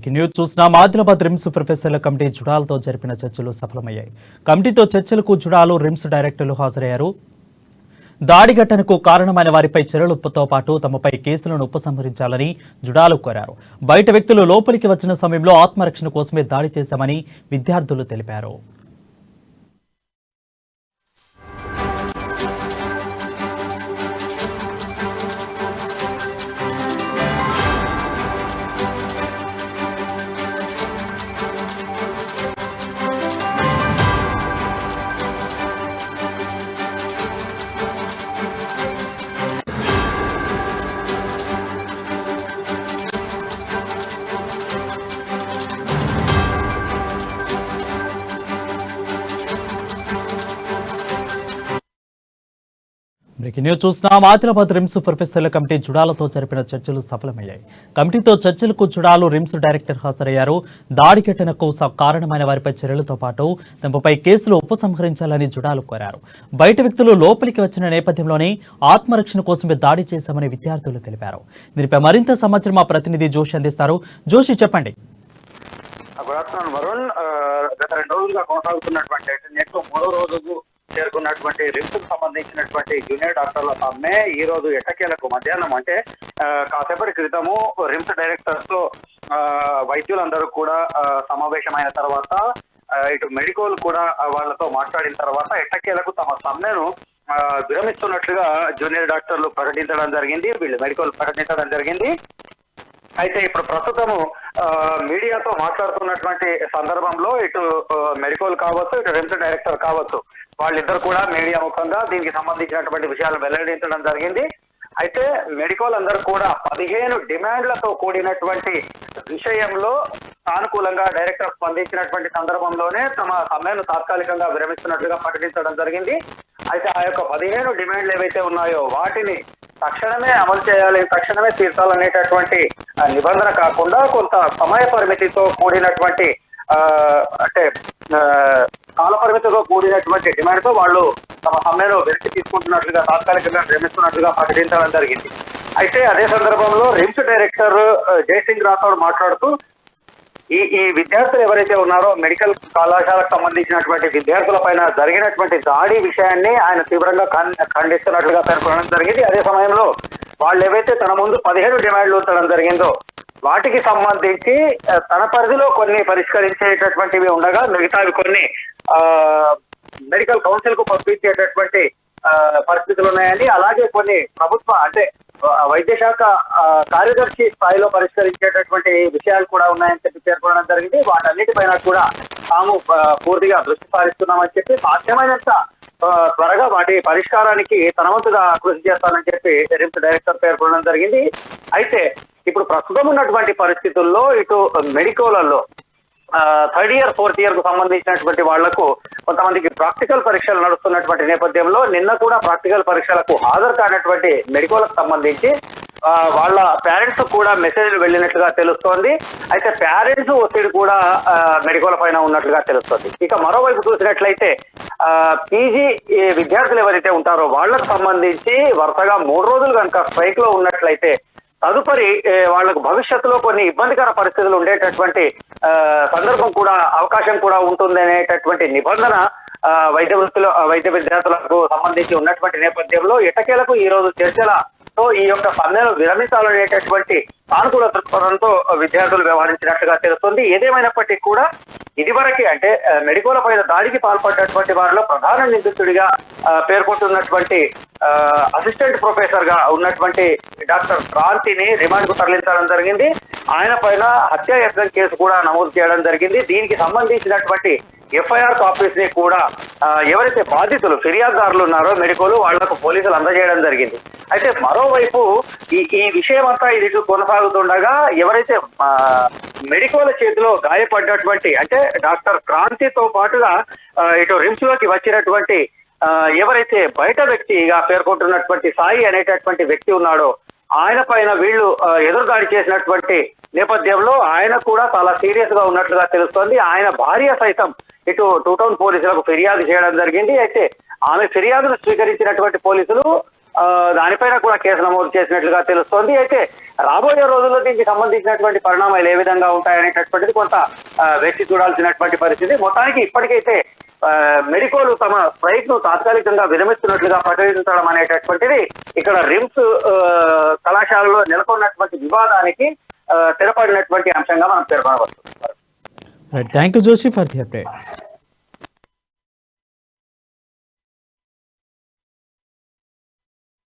Breaking news చూసిన Adilabad RIMS ప్రొఫెసర్ల committee జుడాలతో జరిపిన చర్చలు సఫలమయ్యాయి. కమిటీతో చర్చలకు జుడాలు రిమ్స్ డైరెక్టర్లు హాజరయ్యారు. దాడి ఘటనకు కారణమైన వారిపై చర్యలతో పాటు తమపై కేసులను ఉపసంహరించాలని జుడాలు కోరారు. బయట వ్యక్తులు లోపలికి వచ్చిన సమయంలో ఆత్మరక్షణ కోసమే దాడి చేశామని విద్యార్థులు తెలిపారు. బ్రేకింగ్ న్యూస్ చూస్తున్నాం. ఆదిలాబాద్ రిమ్స్ ప్రొఫెసర్ల కమిటీ జుడాలతో జరిపిన చర్చలు సఫలమయ్యాయి. కమిటీతో చర్చలకు జుడాలు రిమ్స్ డైరెక్టర్ హాజరయ్యారు. దాడి ఘటనకు కారణమైన వారిపై చర్యలతో పాటు తమపై కేసులు ఉపసంహరించాలని జుడాలు కోరారు. బయట వ్యక్తులు లోపలికి వచ్చిన నేపథ్యంలోనే ఆత్మరక్షణ కోసమే దాడి చేశామని విద్యార్థులు తెలిపారు. దీనిపై మరింత సమాచారం మా ప్రతినిధి జోషి అందిస్తారు. జోషి, చెప్పండి. గత 2 రోజులుగా కొనసాగుతున్నటువంటి నెట్లో 3వ రోజుకు చేరుకున్నటువంటి రిమ్స్ కు సంబంధించినటువంటి జూనియర్ డాక్టర్ల సమ్మె ఈ రోజు ఎట్టకేలకు మధ్యాహ్నం అంటే కాసేపటి క్రితము రిమ్స్ డైరెక్టర్స్ తో వైద్యులందరూ కూడా సమావేశమైన తర్వాత ఇటు మెడికల్ కూడా వాళ్ళతో మాట్లాడిన తర్వాత ఎట్టకేలకు తమ సమ్మెను విరమిస్తున్నట్లుగా జూనియర్ డాక్టర్లు ప్రకటించడం జరిగింది. వీళ్ళు మెడికల్ ప్రకటించడం జరిగింది. అయితే ఇప్పుడు ప్రస్తుతము మీడియాతో మాట్లాడుతున్నటువంటి సందర్భంలో ఇటు మెడికల్ కావచ్చు, ఇటు రిమ్స్ డైరెక్టర్ కావచ్చు, వాళ్ళిద్దరు కూడా మీడియా ముఖంగా దీనికి సంబంధించినటువంటి విషయాలు వెల్లడించడం జరిగింది. అయితే మెడికల్ అందరూ కూడా 15 డిమాండ్లతో కూడినటువంటి విషయంలో సానుకూలంగా డైరెక్టర్ స్పందించినటువంటి సందర్భంలోనే తమ సమ్మెను తాత్కాలికంగా విరమిస్తున్నట్లుగా ప్రకటించడం జరిగింది. అయితే ఆ యొక్క 15 డిమాండ్లు ఏవైతే ఉన్నాయో వాటిని తక్షణమే అమలు చేయాలి, తక్షణమే తీర్చాలనేటటువంటి నిబంధన కాకుండా కొంత సమయ పరిమితితో కూడినటువంటి అంటే కాల పరిమితితో కూడినటువంటి డిమాండ్ తో వాళ్ళు తమ సమ్మెను వెనక్కి తీసుకుంటున్నట్లుగా తాత్కాలికంగా విరమిస్తున్నట్లుగా ప్రకటించడం జరిగింది. అయితే అదే సందర్భంలో రిమ్స్ డైరెక్టర్ జయసింగ్ రాథోడ్ మాట్లాడుతూ ఈ విద్యార్థులు ఎవరైతే ఉన్నారో మెడికల్ కళాశాలకు సంబంధించినటువంటి విద్యార్థుల పైన జరిగినటువంటి దాడి విషయాన్ని ఆయన తీవ్రంగా ఖండిస్తున్నట్లుగా పేర్కొనడం జరిగింది. అదే సమయంలో వాళ్ళు ఏవైతే తన ముందు 15 డిమాండ్లు ఉంచడం జరిగిందో వాటికి సంబంధించి తన పరిధిలో కొన్ని పరిష్కరించేటటువంటివి ఉండగా మిగతావి కొన్ని మెడికల్ కౌన్సిల్ కు పంపించేటటువంటి పరిస్థితులు ఉన్నాయని, అలాగే కొన్ని ప్రభుత్వ అంటే వైద్య శాఖ కార్యదర్శి స్థాయిలో పరిష్కరించేటటువంటి విషయాలు కూడా ఉన్నాయని చెప్పి పేర్కొనడం జరిగింది. వాటన్నిటిపైన కూడా తాము పూర్తిగా దృష్టి సారిస్తున్నామని చెప్పి సాధ్యమైనంత త్వరగా వాటి పరిష్కారానికి తన వంతుగా కృషి చేస్తానని చెప్పి రిమ్స్ డైరెక్టర్ పేర్కొనడం జరిగింది. అయితే ఇప్పుడు ప్రస్తుతం ఉన్నటువంటి పరిస్థితుల్లో ఇటు మెడికోలలో 3rd ఇయర్ 4th ఇయర్ కు సంబంధించినటువంటి వాళ్లకు కొంతమందికి ప్రాక్టికల్ పరీక్షలు నడుస్తున్నటువంటి నేపథ్యంలో నిన్న కూడా ప్రాక్టికల్ పరీక్షలకు హాజరు కానటువంటి మెడికోలకు సంబంధించి వాళ్ళ పేరెంట్స్ కూడా మెసేజ్లు వెళ్ళినట్లుగా తెలుస్తోంది. అయితే పేరెంట్స్ ఒత్తిడి కూడా మెడికోల పైన ఉన్నట్లుగా తెలుస్తోంది. ఇక మరోవైపు చూసినట్లయితే పీజీ విద్యార్థులు ఎవరైతే ఉంటారో వాళ్లకు సంబంధించి వరుసగా 3 రోజులు కనుక స్ట్రైక్ లో ఉన్నట్లయితే తదుపరి వాళ్లకు భవిష్యత్తులో కొన్ని ఇబ్బందికర పరిస్థితులు ఉండేటటువంటి సందర్భం కూడా అవకాశం కూడా ఉంటుంది అనేటటువంటి నిబంధన వైద్య విద్యార్థులకు సంబంధించి ఉన్నటువంటి నేపథ్యంలో ఎట్టకేలకు ఈ రోజు చర్చలతో ఈ యొక్క సమ్మెను విరమించాలనేటటువంటి సానుకూల దృక్పథంతో విద్యార్థులు వ్యవహరించినట్లుగా తెలుస్తుంది. ఏదేమైనప్పటికీ కూడా ఇదివరకే అంటే మెడికోల పైన దాడికి పాల్పడినటువంటి వారిలో ప్రధాన నిందితుడిగా పేర్కొంటున్నటువంటి అసిస్టెంట్ ప్రొఫెసర్ గా ఉన్నటువంటి డాక్టర్ క్రాంతిని రిమాండ్ కు తరలించడం జరిగింది. ఆయన పైన హత్యాయత్నం కేసు కూడా నమోదు చేయడం జరిగింది. దీనికి సంబంధించినటువంటి ఎఫ్ఐఆర్ కాపీస్ ని కూడా ఎవరైతే బాధితులు ఫిర్యాదుదారులు ఉన్నారో మెడికోలు వాళ్లకు పోలీసులు అందజేయడం జరిగింది. అయితే మరోవైపు ఈ విషయం అంతా ఇది కొనసాగుతుండగా ఎవరైతే మెడికోల చేతిలో గాయపడినటువంటి అంటే డాక్టర్ క్రాంతితో పాటుగా ఇటు రిమ్స్ లోకి వచ్చినటువంటి ఎవరైతే బయట వ్యక్తిగా పేర్కొంటున్నటువంటి సాయి అనేటటువంటి వ్యక్తి ఉన్నాడో ఆయన పైన వీళ్ళు ఎదురుదాడి చేసినటువంటి నేపథ్యంలో ఆయన కూడా చాలా సీరియస్ గా ఉన్నట్లుగా తెలుస్తోంది. ఆయన భార్య సైతం ఇటు 2 టౌన్ పోలీసులకు ఫిర్యాదు చేయడం జరిగింది. అయితే ఆమె ఫిర్యాదును స్వీకరించినటువంటి పోలీసులు దానిపైన కూడా కేసు నమోదు చేసినట్లుగా తెలుస్తోంది. అయితే రాబోయే రోజుల్లో దీనికి సంబంధించినటువంటి పరిణామాలు ఏ విధంగా ఉంటాయనేటటువంటిది కొంత వేచి చూడాల్సినటువంటి పరిస్థితి. మొత్తానికి ఇప్పటికైతే మెడికోలు తమ స్ట్రైక్ ను తాత్కాలికంగా విరమిస్తున్నట్లుగా ప్రకటించడం అనేటటువంటిది ఇక్కడ రిమ్స్ కళాశాలలో నెలకొన్నటువంటి వివాదానికి తెరపడినటువంటి అంశంగా మనం పేర్కొనవచ్చు. Thank you Joshi for the updates.